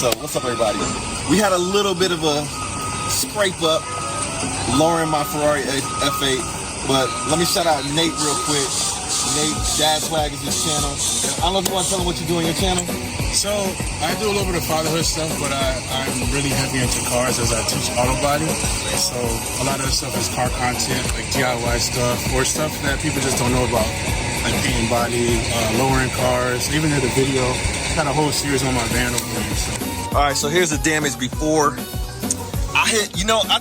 So, what's up, everybody? We had a little bit of a scrape up lowering my Ferrari F8, but let me shout out Nate real quick. Nate, Dad Swag is his channel. I don't know if you want to tell him what you do on your channel. So, I do a little bit of fatherhood stuff, but I'm really heavy into cars as I teach auto body. So, a lot of the stuff is car content, like DIY stuff, or stuff that people just don't know about, like painting body, lowering cars. Even in the video, got a whole series on my van over there. So. All right, so here's the damage before. I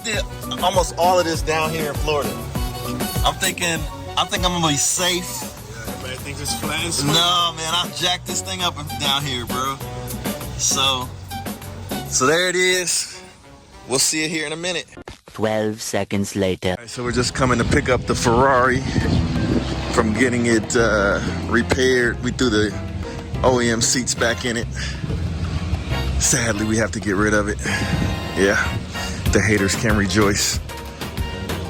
did almost all of this down here in Florida. I'm thinking I'm gonna be safe. I think it's flat. No, man, I jacked this thing up down here, bro. So there it is. We'll see it here in a minute. 12 seconds later. All right, so we're just coming to pick up the Ferrari from getting it repaired. We threw the OEM seats back in it. Sadly, we have to get rid of it. Yeah, the haters can rejoice.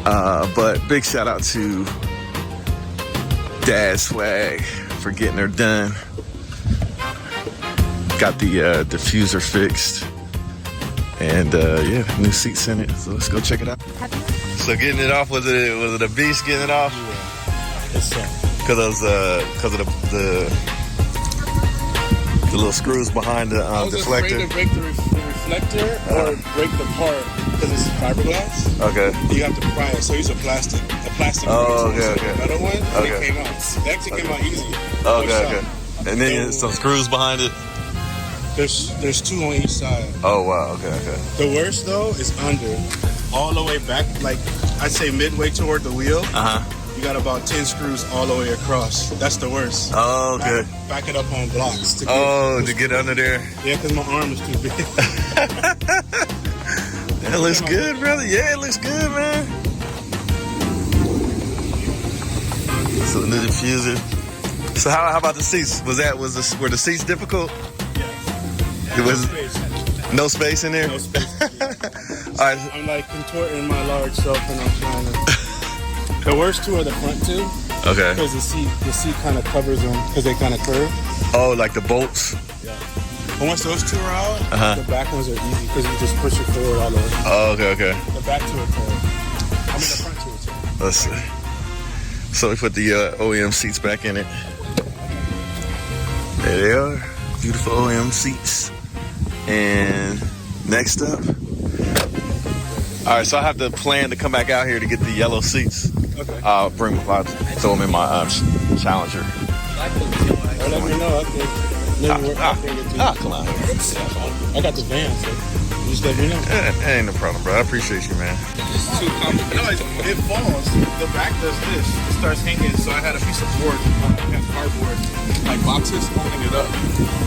But big shout out to Dad Swag for getting her done. Got the diffuser fixed. And yeah, new seats in it. So let's go check it out. So getting it off, was it a beast getting it off? Yeah. It's Because of the little screws behind the I was deflector. afraid to break the reflector or break the part because it's fiberglass. Okay. You have to pry it, so use a plastic. Oh, okay. The metal one, and Okay. it came out. It actually came out easy. Okay. And then some screws behind it. There's two on each side. Oh wow. Okay. The worst though is under, all the way back, like I'd say midway toward the wheel. You got about 10 screws all the way across. That's the worst. Oh, okay. Back it up on blocks. To get under there. Yeah, because my arm is too big. That looks good, brother. Yeah, it looks good, man. So the new diffuser. So how about the seats? Were the seats difficult? Yeah. It was no space in there. No space. All right. I'm like contorting my large self and I'm trying to. The worst two are the front two. Okay. Because the seat kind of covers them because they kind of curve. Oh, like the bolts. Yeah. But once those two are out, the back ones are easy because you just push it forward all the way. Oh, okay. The back two are curved. I mean the front two are curved. Let's see. So we put the OEM seats back in it. There they are. Beautiful OEM seats. And next up. All right, so I have to plan to come back out here to get the yellow seats. Okay. I'll throw them in my Challenger. Let me know. Come on. I got the van, so you just let me know. Ain't no problem, bro. I appreciate you, man. It's too complicated. No, it falls. The back does this. It starts hanging, so I had a piece of board, cardboard, like boxes holding it up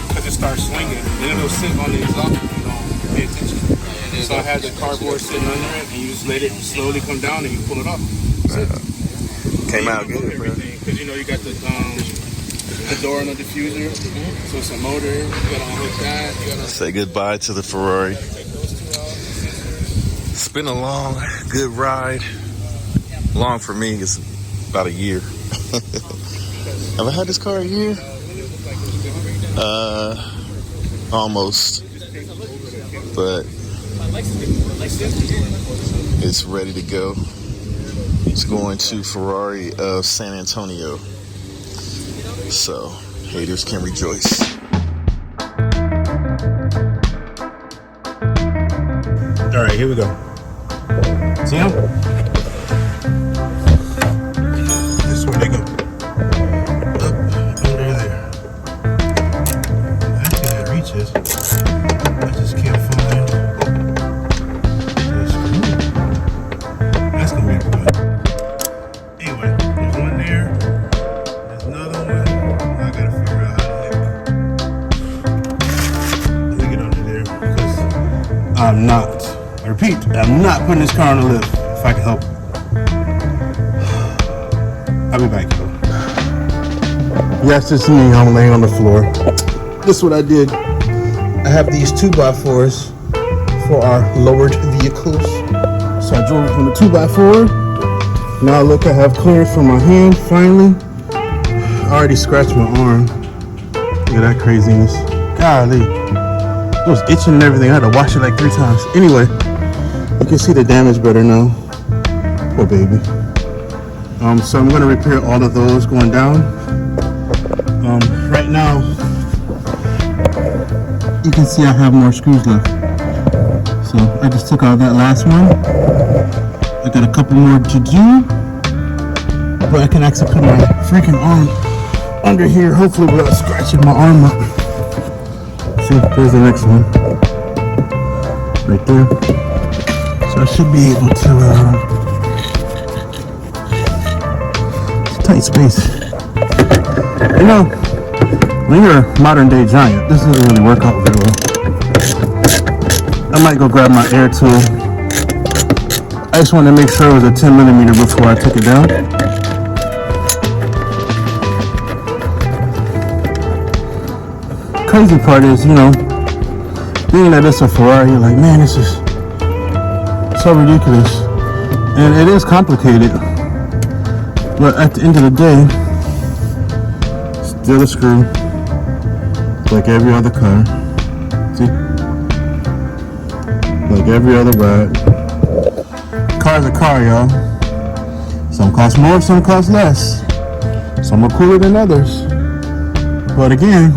because it starts swinging. Then it'll sit on the exhaust if you don't pay attention. So I had the cardboard sitting under it, and you just let it slowly come down, and you pull it off. Came out good, bro. Because you got the door on the diffuser, so it's a motor. You gotta unhook that. You gotta say goodbye to the Ferrari. take those two out. It's been a long, good ride. Long for me, it's about a year. Have I had this car a year? Almost. But it's ready to go. It's going to Ferrari of San Antonio. So, haters can rejoice. All right, here we go. See him? This is where they go. Up under there. Actually, that reaches. I just can't find the screw. That's gonna be good. Anyway, there's one there. There's another one. I gotta figure out how to get under there because I'm not. I repeat, I'm not putting this car on the lift if I can help it. I'll be back, y'all. Yes, it's me. I'm laying on the floor. This is what I did. I have these 2x4s for our lowered vehicles. So I drove it from the 2x4. Now look, I have clearance from my hand, finally. I already scratched my arm. Look at that craziness. Golly. It was itching and everything. I had to wash it like 3 times. Anyway, you can see the damage better now. Poor baby. So I'm gonna repair all of those going down. Right now, you can see I have more screws left. So I just took out that last one. I got a couple more to do, but I can actually put my freaking arm under here, hopefully without scratching my arm up. See, there's the next one, right there. So I should be able to, it's a tight space. You know, when you're a modern day giant, this doesn't really work out very well. I might go grab my air tool. I just wanted to make sure it was a 10 millimeter before I took it down. Crazy part is, you know, being that it's a Ferrari, you're like, man, this is so ridiculous. And it is complicated. But at the end of the day, still a screw, like every other car. See? Like every other ride. Car's a car, y'all. Some cost more, some cost less. Some are cooler than others. But again,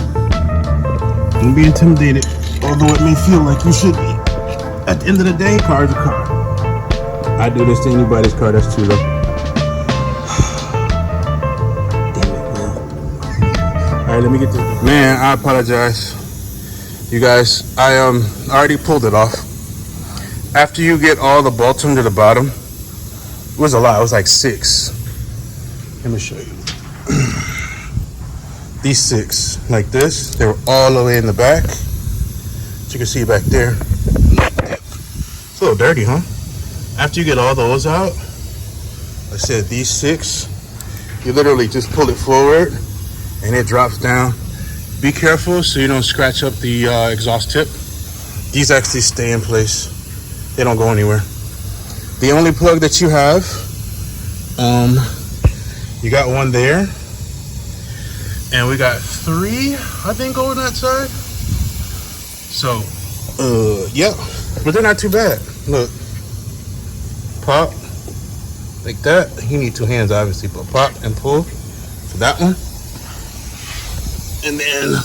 don't be intimidated, although it may feel like you should be. At the end of the day, car's a car. I do this to anybody's car, that's true though. Alright, let me get this. Man, I apologize. You guys, I already pulled it off. After you get all the bolts to the bottom, it was a lot, it was like 6. Let me show you. These 6, like this, they were all the way in the back. As you can see back there. It's a little dirty, huh? After you get all those out, I said these 6, you literally just pull it forward and it drops down. Be careful so you don't scratch up the exhaust tip. These actually stay in place. They don't go anywhere. The only plug that you have, you got one there. And we got 3, I think, over that side. So, yeah, but they're not too bad. Look, pop, like that. You need 2 hands, obviously, but pop and pull for that one. And then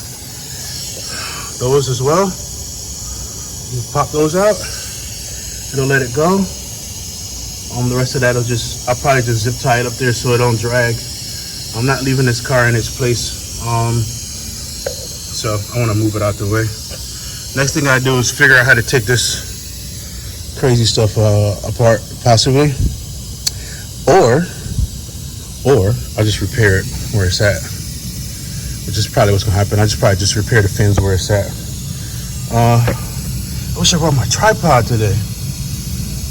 those as well. You pop those out. It'll let it go. The rest of that I'll probably just zip tie it up there so it don't drag. I'm not leaving this car in its place. So I want to move it out the way. Next thing I do is figure out how to take this crazy stuff apart, possibly. Or I'll just repair it where it's at. Which is probably what's gonna happen. I probably just repair the fins where it's at. I wish I brought my tripod today.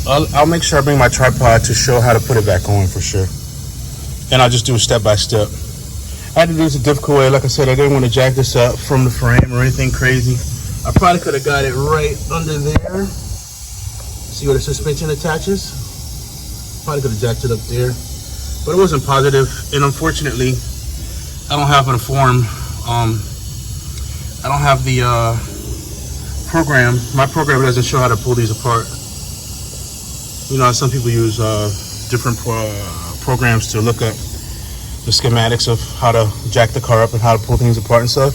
I'll make sure I bring my tripod to show how to put it back on for sure. And I'll just do it step by step. I had to do this a difficult way. Like I said, I didn't want to jack this up from the frame or anything crazy. I probably could have got it right under there. See where the suspension attaches? Probably could have jacked it up there. But it wasn't positive. And unfortunately, I don't have an form. I don't have the program. My program doesn't show how to pull these apart. You know, some people use different programs to look up the schematics of how to jack the car up and how to pull things apart and stuff.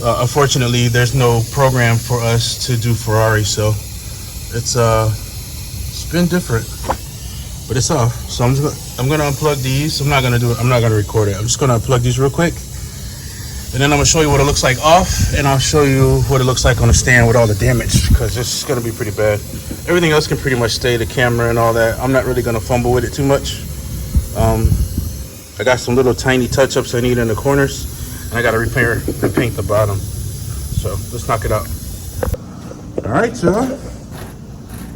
Unfortunately, there's no program for us to do Ferrari, so it's been different, but it's off. So I'm gonna unplug these. I'm not gonna record it. I'm just gonna unplug these real quick, and then I'm gonna show you what it looks like off, and I'll show you what it looks like on the stand with all the damage, because it's gonna be pretty bad. Everything else can pretty much stay, the camera and all that. I'm not really gonna fumble with it too much. I got some little tiny touch-ups I need in the corners, and I gotta repair and paint the bottom. So let's knock it out. All right, y'all.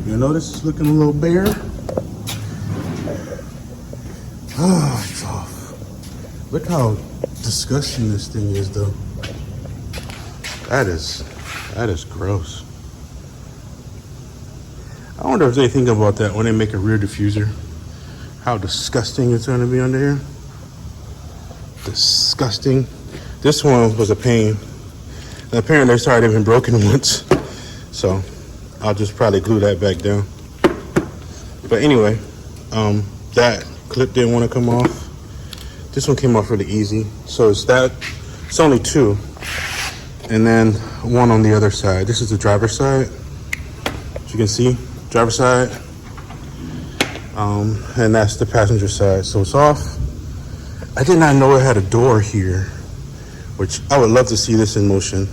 You notice it's looking a little bare. Oh, it's off. Look how disgusting this thing is, though. That is gross. I wonder if they think about that when they make a rear diffuser. How disgusting it's gonna be under here. Disgusting. This one was a pain. Apparently, it's already been broken once, so I'll just probably glue that back down. But anyway, that clip didn't want to come off. This one came off really easy. So it's only two, and then one on the other side. This is the driver's side. As you can see, driver's side, and that's the passenger side. So it's off. I did not know it had a door here, which I would love to see this in motion.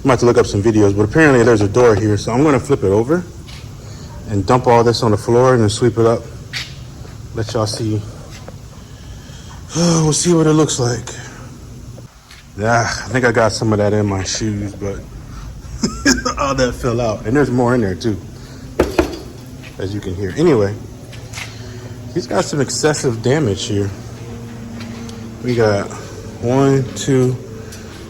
I might have to look up some videos, but apparently there's a door here. So I'm gonna flip it over and dump all this on the floor and then sweep it up. Let y'all see. We'll see what it looks like. Yeah, I think I got some of that in my shoes, but all that fell out. And there's more in there too, as you can hear. Anyway, he's got some excessive damage here. We got 1, 2,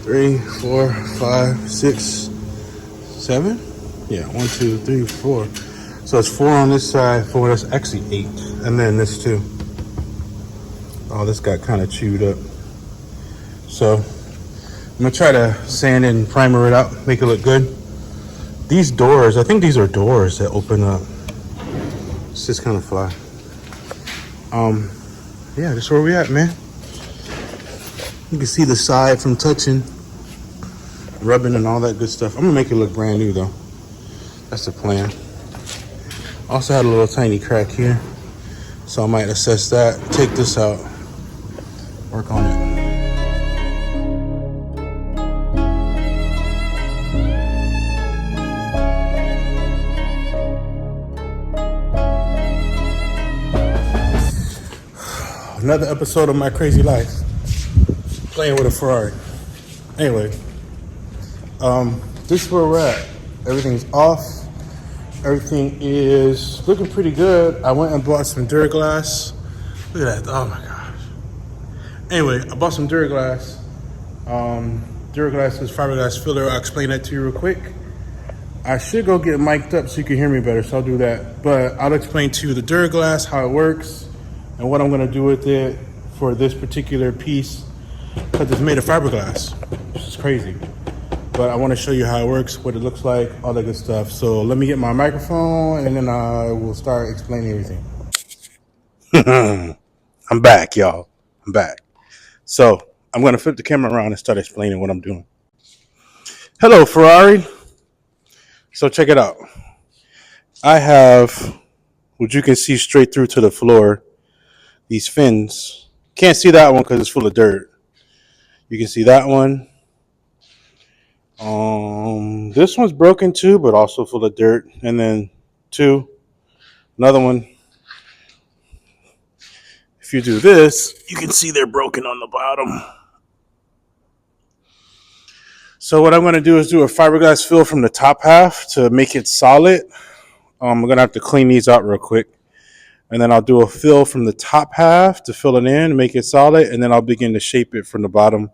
3, 4, 5, 6, 7. Yeah, 1, 2, 3, 4. So it's 4 on this side, 4. That's actually 8, and then this too. Oh, this got kind of chewed up. So I'm gonna try to sand and primer it out, make it look good. These doors, I think these are doors that open up. It's just kind of fly. Yeah, that's where we at, man. You can see the side from touching, rubbing and all that good stuff. I'm gonna make it look brand new though. That's the plan. Also had a little tiny crack here, so I might assess that, take this out, work on it. Another episode of my crazy life, playing with a Ferrari. Anyway, this is where we're at. Everything's off. Everything is looking pretty good. I went and bought some Duraglass. Look at that. Oh my gosh. Anyway, I bought some Duraglass. Duraglass is fiberglass filler. I'll explain that to you real quick. I should go get mic'd up so you can hear me better, so I'll do that. But I'll explain to you the Duraglass, how it works, and what I'm gonna do with it for this particular piece, because it's made of fiberglass, which is crazy. But I wanna show you how it works, what it looks like, all that good stuff. So let me get my microphone and then I will start explaining everything. I'm back, y'all. I'm back. So I'm gonna flip the camera around and start explaining what I'm doing. Hello, Ferrari. So check it out. I have, what you can see straight through to the floor, these fins. Can't see that one because it's full of dirt. You can see that one. This one's broken too, but also full of dirt. And then another one. If you do this, you can see they're broken on the bottom. So what I'm going to do is do a fiberglass fill from the top half to make it solid. I'm going to have to clean these out real quick. And then I'll do a fill from the top half to fill it in, make it solid, and then I'll begin to shape it from the bottom.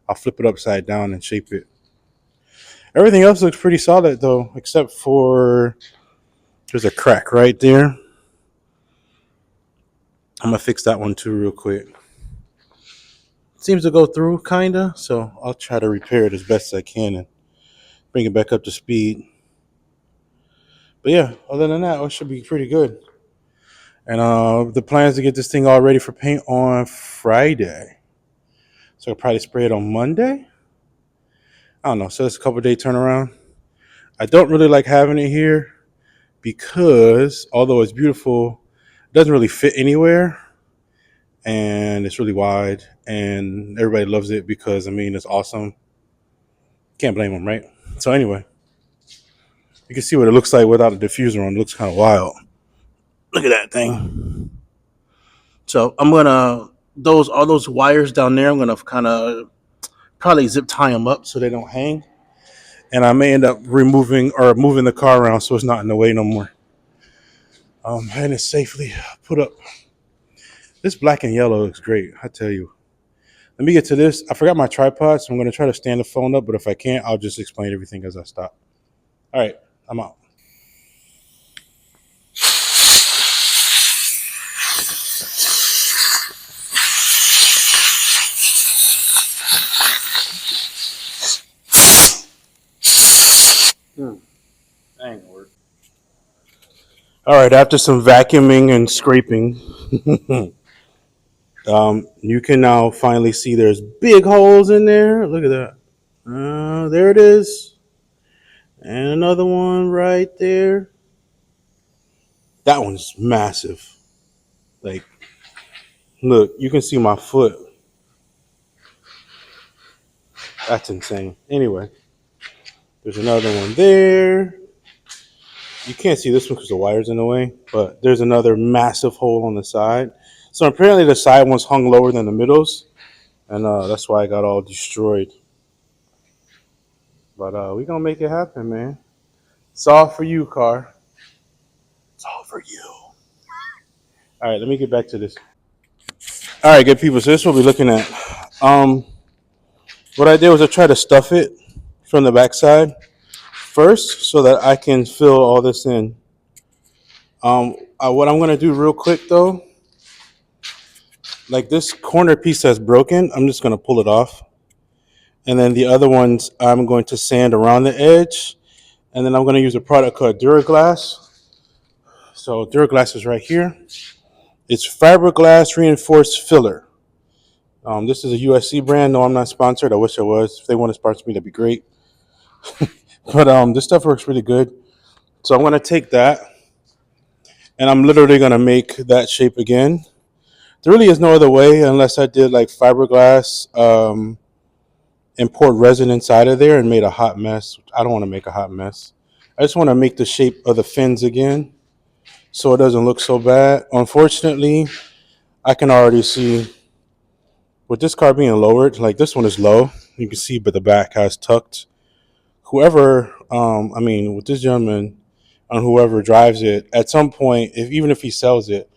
I'll flip it upside down and shape it. Everything else looks pretty solid though, except for there's a crack right there. I'm gonna fix that one too real quick. Seems to go through kinda, so I'll try to repair it as best as I can and bring it back up to speed. But yeah, other than that, it should be pretty good. And the plan is to get this thing all ready for paint on Friday. So I'll probably spray it on Monday. I don't know. So it's a couple day turnaround. I don't really like having it here because although it's beautiful, it doesn't really fit anywhere. And it's really wide. And everybody loves it because, I mean, it's awesome. Can't blame them, right? So anyway, you can see what it looks like without a diffuser on. It looks kind of wild. Look at that thing. So I'm going to, all those wires down there, I'm going to kind of probably zip tie them up so they don't hang. And I may end up moving the car around so it's not in the way no more. And it's safely put up. This black and yellow looks great, I tell you. Let me get to this. I forgot my tripod, so I'm going to try to stand the phone up. But if I can't, I'll just explain everything as I stop. All right, I'm out. All right, after some vacuuming and scraping, you can now finally see there's big holes in there. Look at that. There it is. And another one right there. That one's massive. Like, look, you can see my foot. That's insane. Anyway, there's another one there. You can't see this one because the wire's in the way, but there's another massive hole on the side. So apparently the side ones hung lower than the middles, and that's why I got all destroyed. But we gonna make it happen, man. It's all for you, car. It's all for you. All right, let me get back to this. All right, good people. So this is what we're looking at. Um, what I did was I tried to stuff it from the backside first, so that I can fill all this in. What I'm gonna do real quick though, like this corner piece that's broken, I'm just gonna pull it off, and then the other ones I'm going to sand around the edge, and then I'm gonna use a product called Duraglass. So Duraglass is right here. It's fiberglass reinforced filler. This is a USC brand. No, I'm not sponsored. I wish I was. If they want to sponsor me, that'd be great. But this stuff works really good. So I'm gonna take that, and I'm literally gonna make that shape again. There really is no other way unless I did like fiberglass and poured resin inside of there and made a hot mess. I don't want to make a hot mess. I just want to make the shape of the fins again so it doesn't look so bad. Unfortunately, I can already see with this car being lowered, like this one is low. You can see, but the back has tucked. Whoever, with this gentleman and whoever drives it, at some point, even if he sells it,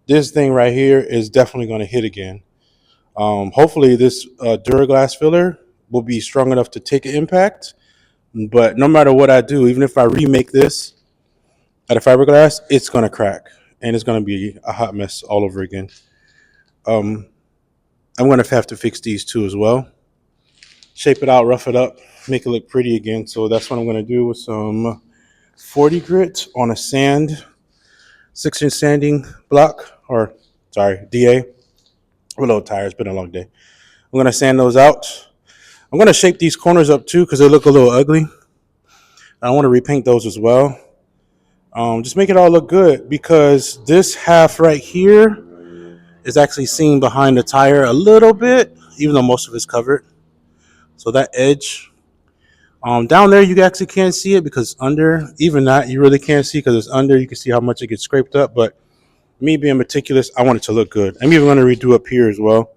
this thing right here is definitely going to hit again. Hopefully, this Duraglass filler will be strong enough to take an impact. But no matter what I do, even if I remake this out of fiberglass, it's going to crack. And it's going to be a hot mess all over again. I'm going to have to fix these two as well. Shape it out, rough it up, make it look pretty again. So that's what I'm going to do with some 40 grit on a 6-inch sanding block. DA. With low tires, it's been a long day. I'm going to sand those out. I'm going to shape these corners up too because they look a little ugly. I want to repaint those as well. Just make it all look good because this half right here is actually seen behind the tire a little bit, even though most of it's covered. So that edge down there, you actually can't see it because under, even that, you really can't see because it's under. You can see how much it gets scraped up. But me being meticulous, I want it to look good. I'm even going to redo up here as well.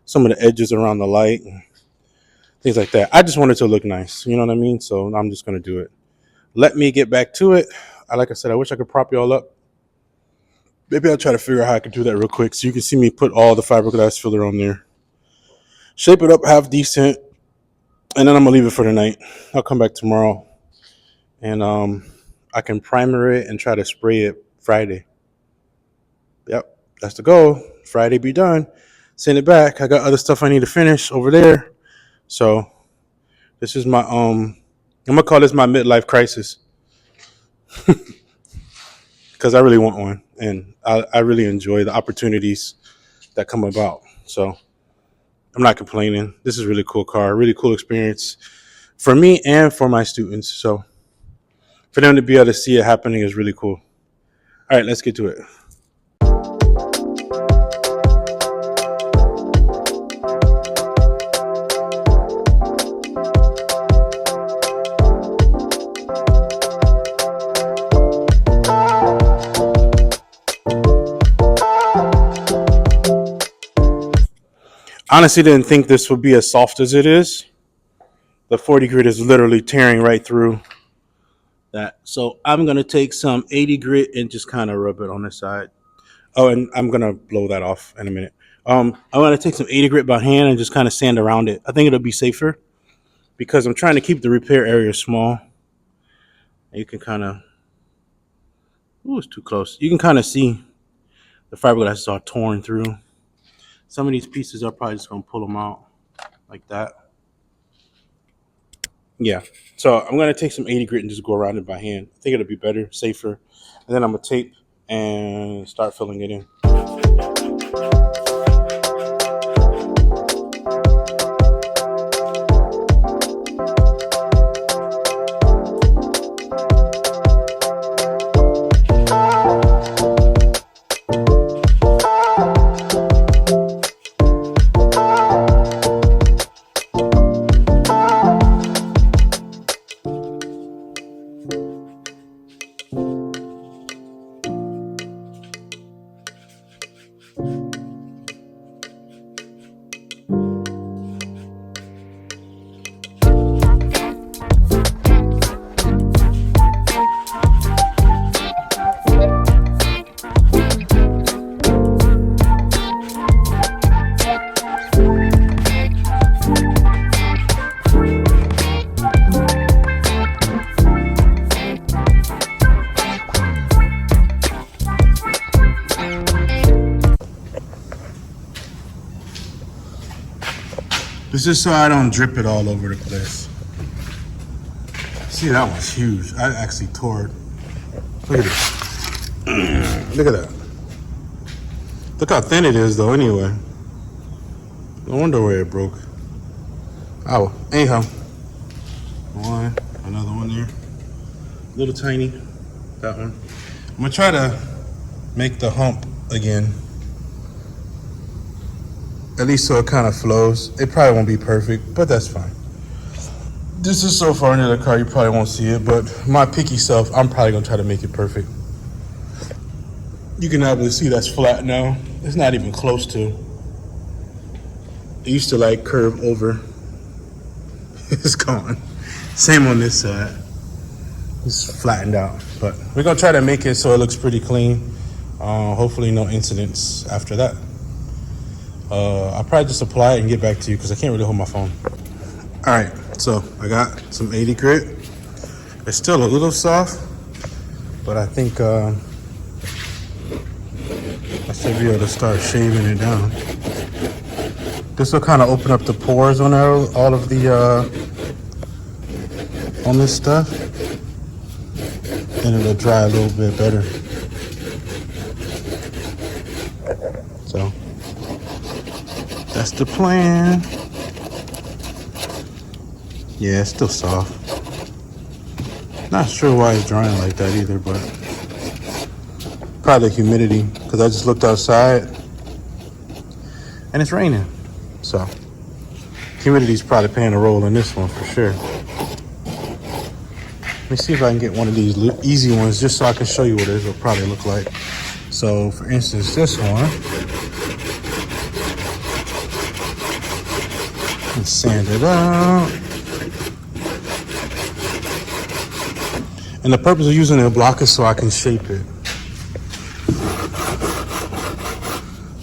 Some of the edges around the light and things like that. I just want it to look nice. You know what I mean? So I'm just going to do it. Let me get back to it. Like I said, I wish I could prop you all up. Maybe I'll try to figure out how I can do that real quick so you can see me put all the fiberglass filler on there. Shape it up half decent, and then I'm going to leave it for the night. I'll come back tomorrow, and I can primer it and try to spray it Friday. Yep, that's the goal. Friday be done. Send it back. I got other stuff I need to finish over there. So this is my, I'm going to call this my midlife crisis. Because I really want one, and I really enjoy the opportunities that come about. So I'm not complaining. This is a really cool car, really cool experience for me and for my students. So for them to be able to see it happening is really cool. All right, let's get to it. Honestly, didn't think this would be as soft as it is. The 40 grit is literally tearing right through that. So I'm going to take some 80 grit and just kind of rub it on the side. Oh, and I'm going to blow that off in a minute. I'm going to take some 80 grit by hand and just kind of sand around it. I think it'll be safer because I'm trying to keep the repair area small. And you can kind of, it's too close. You can kind of see the fiberglass is all torn through. Some of these pieces are probably just going to pull them out like that. Yeah, so I'm going to take some 80 grit and just go around it by hand. I think it'll be better, safer. And then I'm going to tape and start filling it in. This is so I don't drip it all over the place. See, that one's huge. I actually tore it. Look at this. Look at that. Look how thin it is though anyway. No wonder where it broke. Oh, anyhow. One, another one there. Little tiny. That one. I'm gonna try to make the hump again. At least so it kind of flows. It probably won't be perfect, but that's fine. This is so far into the car, you probably won't see it, but my picky self, I'm probably gonna try to make it perfect. You can obviously see that's flat now. It's not even close to. It used to like curve over. It's gone. Same on this side. It's flattened out, but we're gonna try to make it so it looks pretty clean. Hopefully no incidents after that. I'll probably just apply it and get back to you because I can't really hold my phone. All right, so I got some 80 grit. It's still a little soft, but I think I should be able to start shaving it down. This will kind of open up the pores on all of the on this stuff, and it'll dry a little bit better. So that's the plan. Yeah, it's still soft. Not sure why it's drying like that either, but probably the humidity, because I just looked outside and it's raining. So humidity's probably playing a role in this one for sure. Let me see if I can get one of these easy ones just so I can show you what it will probably look like. So for instance, this one, and sand it out. And the purpose of using a block is so I can shape it.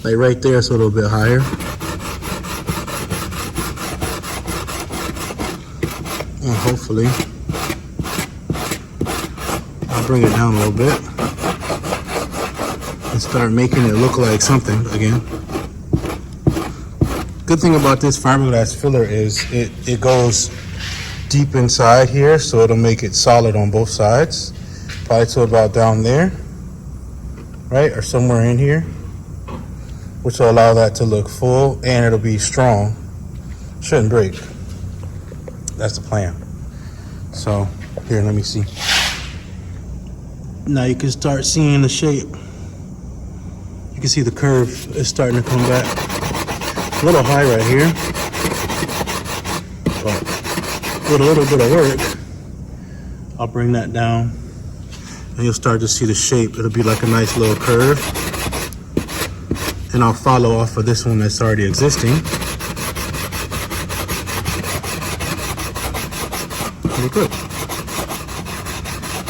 Like right there, it's a little bit higher. And hopefully, I'll bring it down a little bit and start making it look like something again. Good thing about this fiberglass filler is it goes deep inside here, so it'll make it solid on both sides. Probably to about down there, right? Or somewhere in here, which will allow that to look full and it'll be strong. Shouldn't break. That's the plan. So here, let me see. Now you can start seeing the shape. You can see the curve is starting to come back. A little high right here, but with a little bit of work, I'll bring that down and you'll start to see the shape. It'll be like a nice little curve. And I'll follow off of this one that's already existing. Pretty good.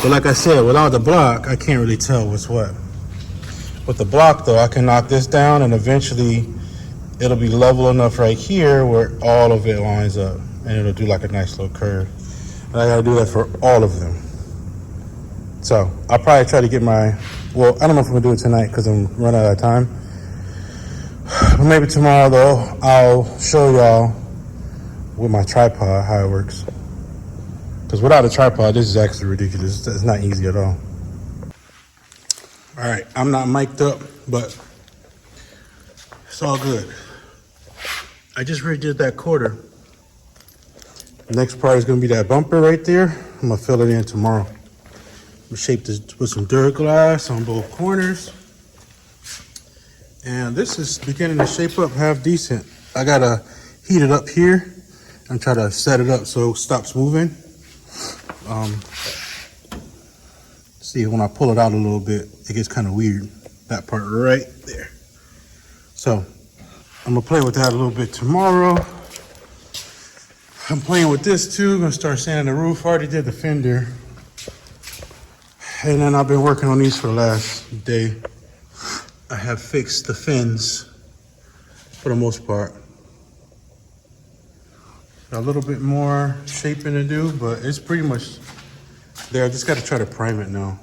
But like I said, without the block, I can't really tell what's what. With the block though, I can knock this down and eventually it'll be level enough right here where all of it lines up. And it'll do like a nice little curve. And I gotta do that for all of them. So I'll probably try to get my, well, I don't know if I'm gonna do it tonight because I'm running out of time. But maybe tomorrow though, I'll show y'all with my tripod how it works. Because without a tripod, this is actually ridiculous. It's not easy at all. All right, I'm not mic'd up, but it's all good. I just redid that quarter. Next part is gonna be that bumper right there. I'm gonna fill it in tomorrow. I'm gonna shape this with some Duraglass on both corners. And this is beginning to shape up half decent. I gotta heat it up here and try to set it up so it stops moving. See, when I pull it out a little bit, it gets kind of weird. That part right there. So I'm gonna play with that a little bit tomorrow. I'm playing with this too. Gonna start sanding the roof. Already did the fender. And then I've been working on these for the last day. I have fixed the fins for the most part. A little bit more shaping to do, but it's pretty much there. I just got to try to prime it now.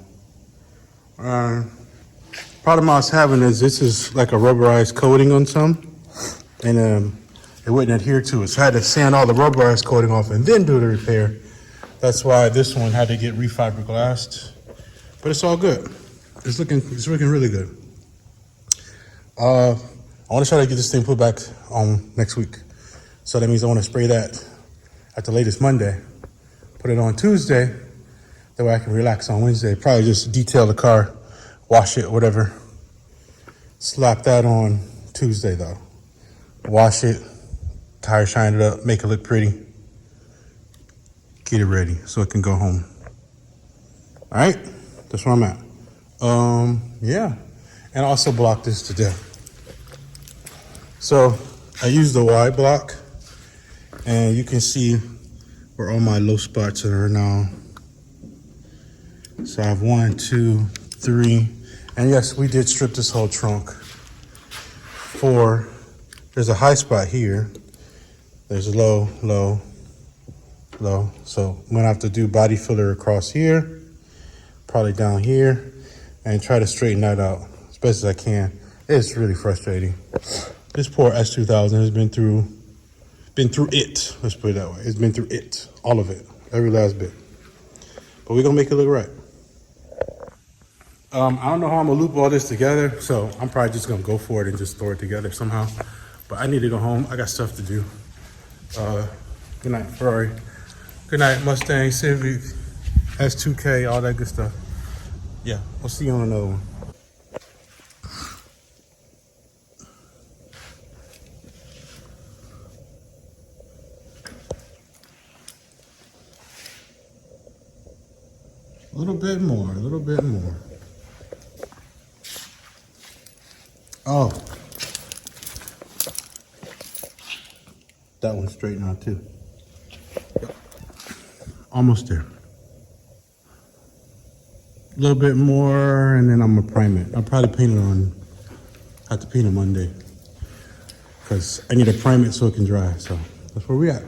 Problem I was having is this is like a rubberized coating on some, and it wouldn't adhere to it. So I had to sand all the rubberized coating off and then do the repair. That's why this one had to get refiberglassed. But it's all good. It's looking really good. I want to try to get this thing put back on next week. So that means I want to spray that at the latest Monday. Put it on Tuesday. That way I can relax on Wednesday. Probably just detail the car, wash it, whatever. Slap that on Tuesday though. Wash it, tire shine it up, make it look pretty. Get it ready so it can go home. All right, that's where I'm at. Yeah, and also block this to death. So I use the Y block, and you can see where all my low spots are now. So I have 1, 2, 3, and yes, we did strip this whole trunk. 4, there's a high spot here. There's low, low, low. So I'm gonna have to do body filler across here, probably down here, and try to straighten that out as best as I can. It's really frustrating. This poor S2000 has been through it. Let's put it that way. It's been through it, all of it, every last bit. But we're gonna make it look right. I don't know how I'm gonna loop all this together, so I'm probably just gonna go for it and just throw it together somehow. But I need to go home. I got stuff to do. Good night, Ferrari. Good night, Mustang, Civic, S2K, all that good stuff. Yeah, we'll see you on another one. A little bit more, a little bit more. Oh. That one's straight now too. Almost there. A little bit more, and then I'm gonna prime it. I'll probably paint it on, I have to paint it Monday. Because I need to prime it so it can dry, so that's where we at.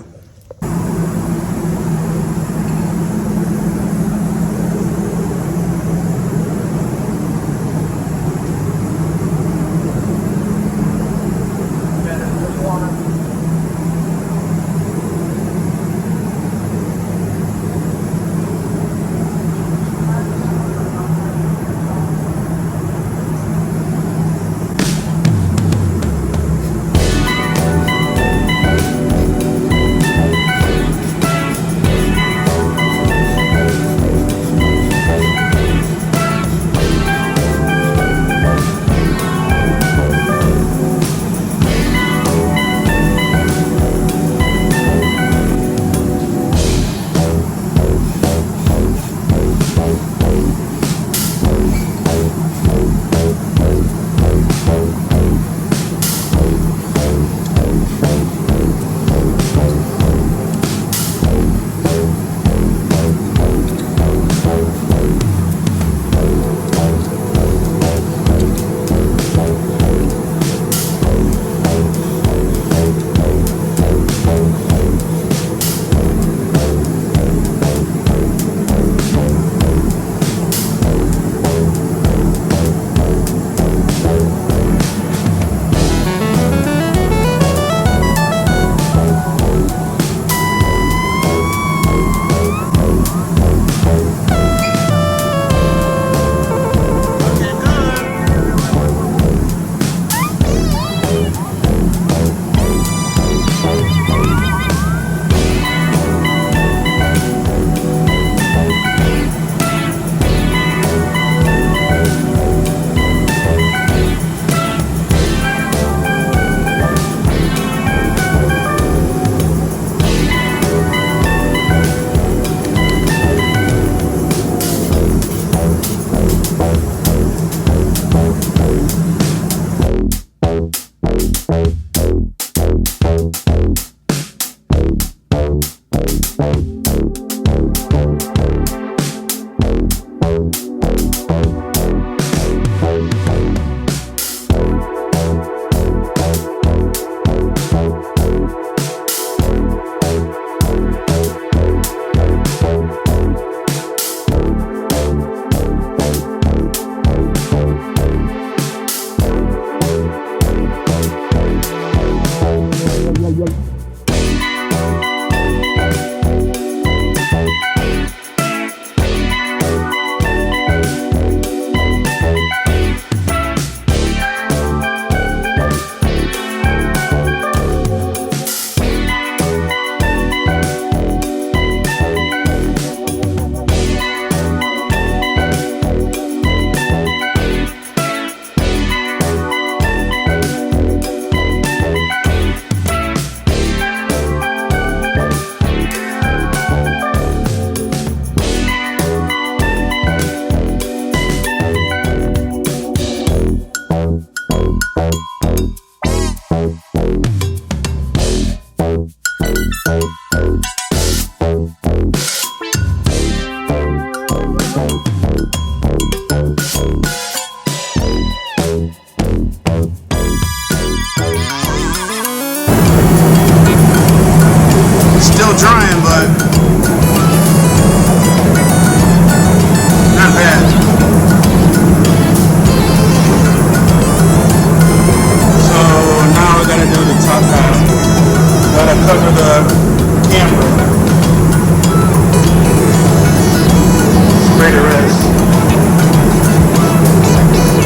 cover the camera. Spray the rest.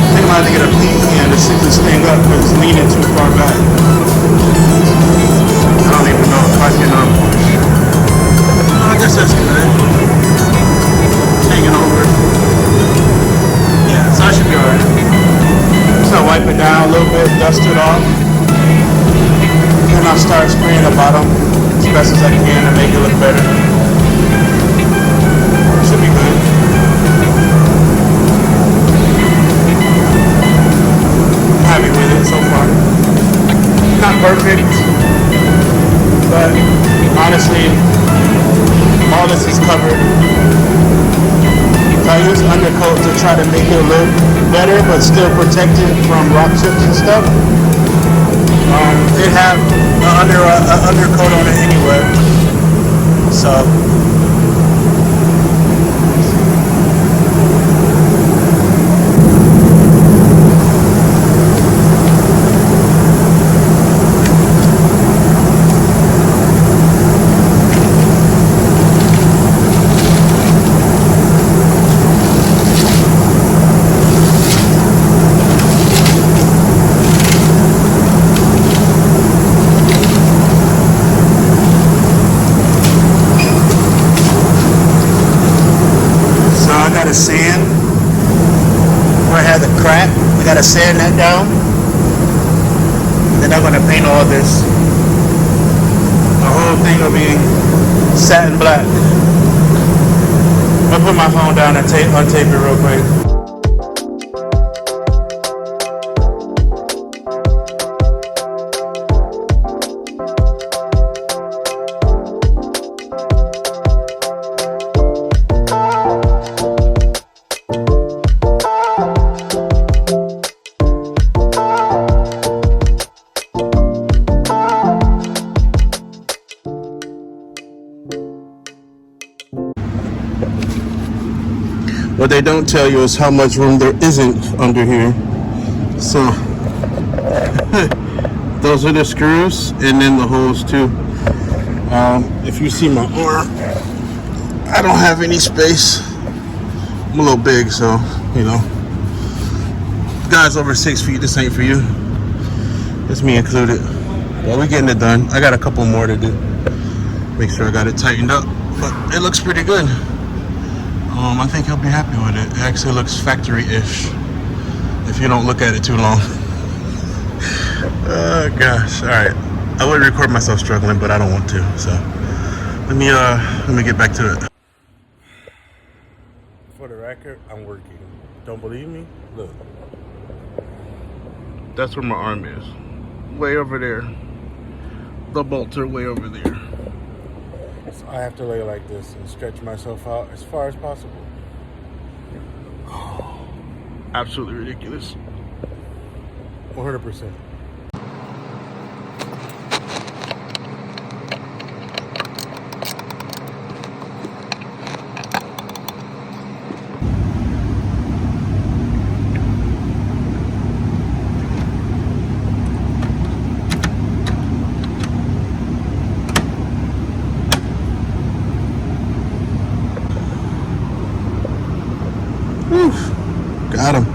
I think I'm gonna have to get a paint can to sit this thing up because it's leaning too far back. I don't even know if I can. I guess that's good. It's hanging over. Yeah, so I should be alright. So I wipe it down a little bit, dust it off. Then I'll start spraying the bottom as best as I can to make it look better. Should be good. I'm happy with it so far. Not perfect, but honestly, all this is covered. So I use undercoat to try to make it look better, but still protect it from rock chips and stuff. It have an undercoat on it anyway, so. Sand where I had the crack. I gotta sand that down. Then I'm gonna paint all this. The whole thing will be satin black. I'll put my phone down and untape it real quick. What they don't tell you is how much room there isn't under here. So those are the screws and then the holes too. If you see my arm, I don't have any space. I'm a little big, so you know. Guys over 6 feet, this ain't for you. That's me included. But we're getting it done. I got a couple more to do. Make sure I got it tightened up. But it looks pretty good. I think he'll be happy with it. It actually looks factory-ish if you don't look at it too long. Oh gosh, all right. I would record myself struggling, but I don't want to. So let me get back to it. For the record, I'm working. Don't believe me? Look. That's where my arm is. Way over there. The bolts are way over there. So I have to lay like this and stretch myself out as far as possible. Absolutely ridiculous. 100%. Got him.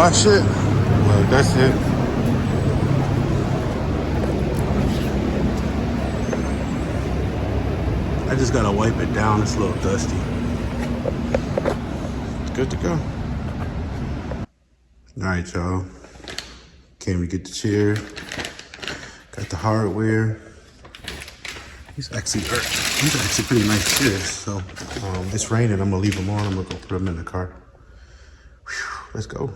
wash it. Look, that's it. I just gotta wipe it down. It's a little dusty. It's good to go. All right, y'all. Came to get the chair. Got the hardware. These are actually pretty nice chairs. So it's raining. I'm gonna leave them on. I'm gonna go put them in the car. Whew, let's go.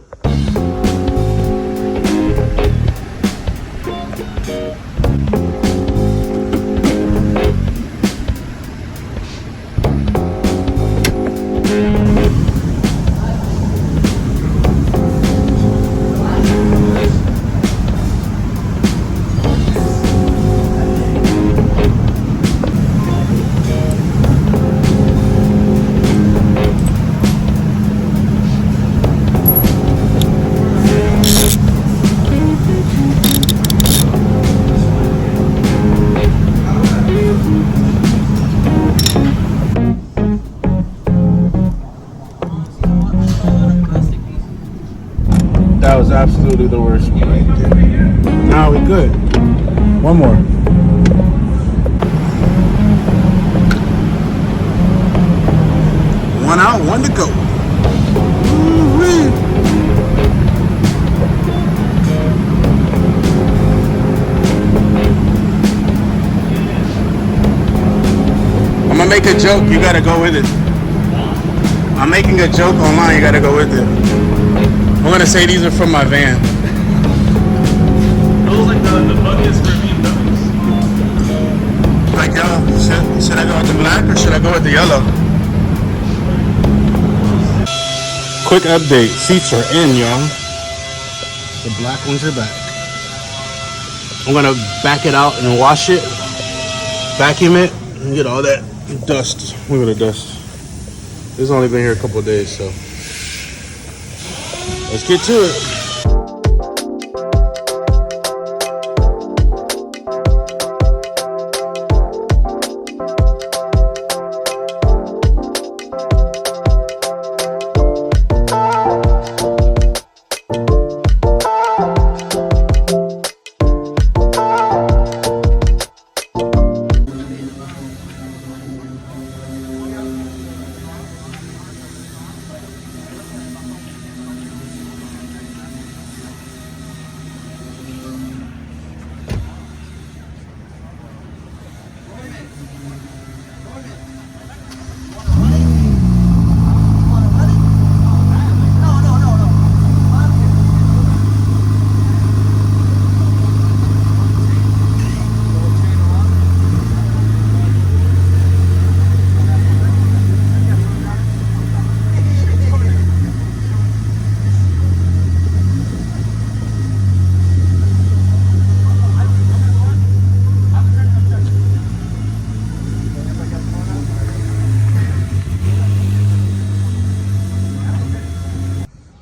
That was absolutely the worst one right there. Now we're good. One more. One out, one to go. Woo-wee. I'm gonna make a joke, you gotta go with it. I'm making a joke online, you gotta go with it. I'm gonna say these are from my van. Those like the buckets for BMWs. Like yellow. Should I go with the black or should I go with the yellow? Quick update. Seats are in, y'all. The black ones are back. I'm gonna back it out and wash it, vacuum it, and get all that dust. Look at the dust. It's only been here a couple of days, so let's get to it.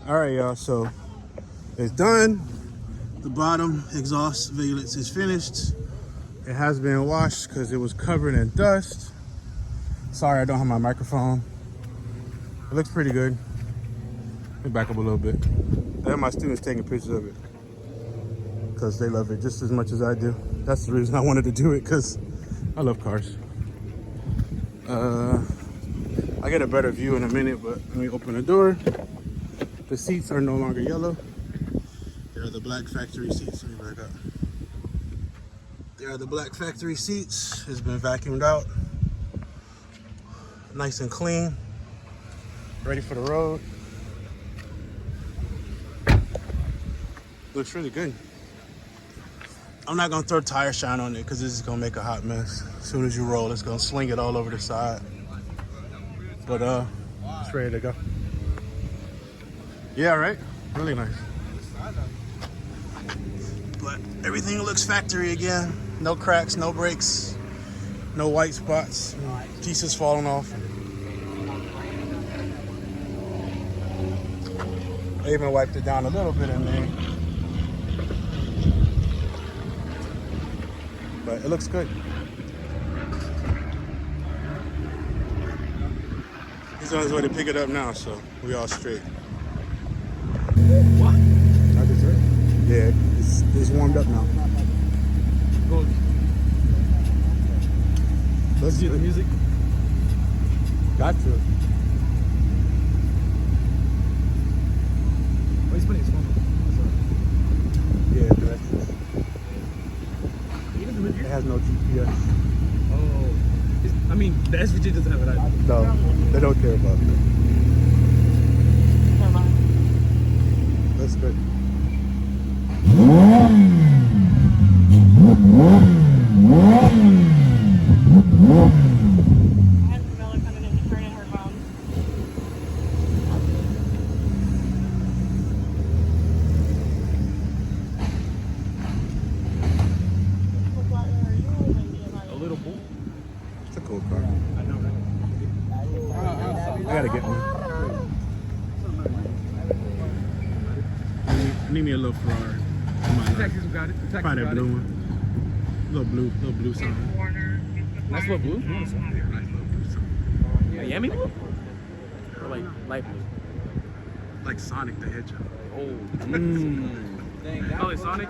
All right, y'all, so it's done. The bottom exhaust valence is finished. It has been washed because it was covered in dust. Sorry, I don't have my microphone. It looks pretty good. Let me back up a little bit. I have my students taking pictures of it because they love it just as much as I do. That's the reason I wanted to do it, because I love cars. I'll get a better view in a minute, but let me open the door. The seats are no longer yellow. They are the black factory seats. Let me back up. They are the black factory seats. It's been vacuumed out. Nice and clean. Ready for the road. Looks really good. I'm not gonna throw tire shine on it because this is gonna make a hot mess. As soon as you roll, it's gonna sling it all over the side. But it's ready to go. Yeah, right? Really nice. But everything looks factory again. No cracks, no breaks, no white spots, pieces falling off. I even wiped it down a little bit in there. But it looks good. He's on his way to pick it up now, so we all straight. What? Yeah, it's warmed up now. Go. Let's See the music. Got to. Oh, he's putting his phone on. Yeah, directions. It has no GPS. Oh. I mean, the SVJ doesn't have it either. No, they don't care about that. That's good. A little bull. It's a cool car. I know, right? I gotta get one. I need me a little Ferrari. Taxis got it. The Probably taxis that got blue it. one. Little blue sign. Nice little blue. Nice little blue sign. Miami blue? Or like light blue? Like Sonic the Hedgehog. Oh. Oh, it's Sonic?